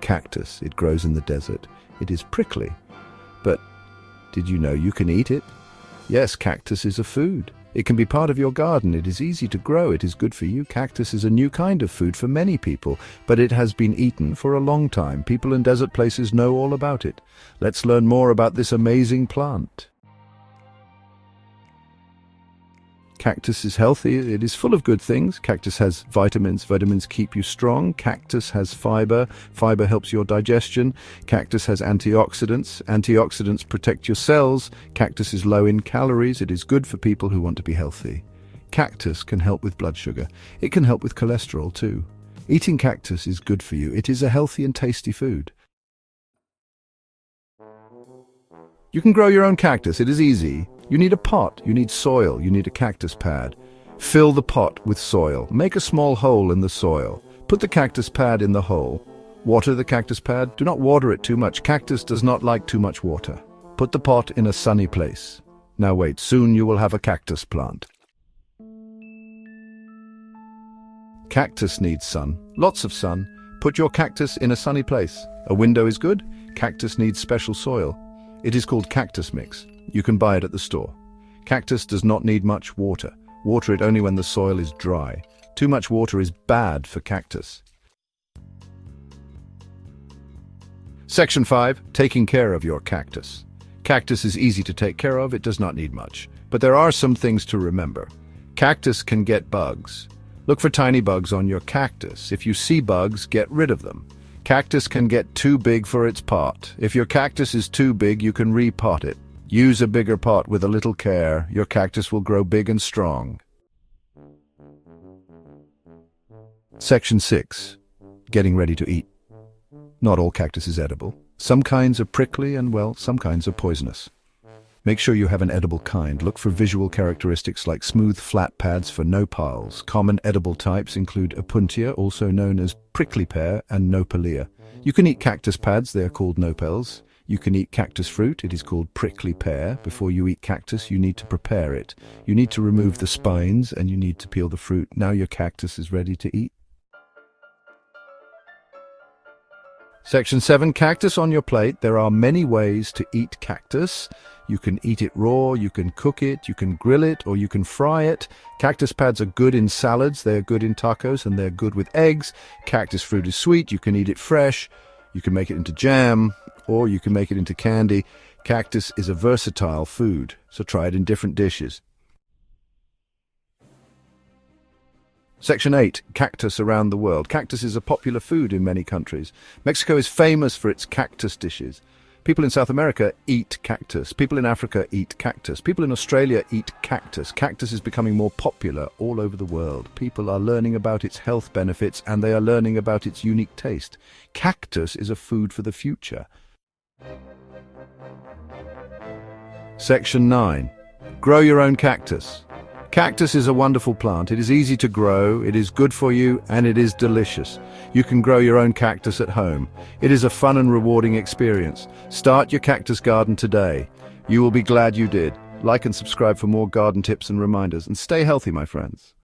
cactus. It grows in the desert. It is prickly. But did you know you can eat it? Yes, cactus is a food. It can be part of your garden. It is easy to grow. It is good for you. Cactus is a new kind of food for many people, but it has been eaten for a long time. People in desert places know all about it. Let's learn more about this amazing plant. Cactus is healthy. It is full of good things. Cactus has vitamins. Vitamins keep you strong. Cactus has fiber. Fiber helps your digestion. Cactus has antioxidants. Antioxidants protect your cells. Cactus is low in calories. It is good for people who want to be healthy. Cactus can help with blood sugar. It can help with cholesterol too. Eating cactus is good for you. It is a healthy and tasty food. You can grow your own cactus. It is easy. You need a pot, you need soil, you need a cactus pad. Fill the pot with soil. Make a small hole in the soil. Put the cactus pad in the hole. Water the cactus pad. Do not water it too much. Cactus does not like too much water. Put the pot in a sunny place. Now wait, soon you will have a cactus plant. Cactus needs sun, lots of sun. Put your cactus in a sunny place. A window is good. Cactus needs special soil. It is called cactus mix. You can buy it at the store. Cactus does not need much water. Water it only when the soil is dry. Too much water is bad for cactus. Section 5. Taking care of your cactus. Cactus is easy to take care of. It does not need much. But there are some things to remember. Cactus can get bugs. Look for tiny bugs on your cactus. If you see bugs, get rid of them. Cactus can get too big for its pot. If your cactus is too big, you can repot it. Use a bigger pot with a little care. Your cactus will grow big and strong. Section 6. Getting ready to eat. Not all cactus is edible. Some kinds are prickly and, well, some kinds are poisonous. Make sure you have an edible kind. Look for visual characteristics like smooth, flat pads for nopals. Common edible types include opuntia, also known as prickly pear, and nopalea. You can eat cactus pads. They are called nopals. You can eat cactus fruit. It is called prickly pear. Before you eat cactus, you need to prepare it. You need to remove the spines and you need to peel the fruit. Now your cactus is ready to eat. Section 7. Cactus on your plate. There are many ways to eat cactus. You can eat it raw, you can cook it, you can grill it, or you can fry it. Cactus pads are good in salads, they're good in tacos, and they're good with eggs. Cactus fruit is sweet, you can eat it fresh. You can make it into jam, or you can make it into candy. Cactus is a versatile food, so try it in different dishes. Section 8. Cactus around the world. Cactus is a popular food in many countries. Mexico is famous for its cactus dishes. People in South America eat cactus. People in Africa eat cactus. People in Australia eat cactus. Cactus is becoming more popular all over the world. People are learning about its health benefits and they are learning about its unique taste. Cactus is a food for the future. Section 9. Grow your own cactus. Cactus is a wonderful plant. It is easy to grow, it is good for you, and it is delicious. You can grow your own cactus at home. It is a fun and rewarding experience. Start your cactus garden today. You will be glad you did. Like and subscribe for more garden tips and reminders, and stay healthy, my friends.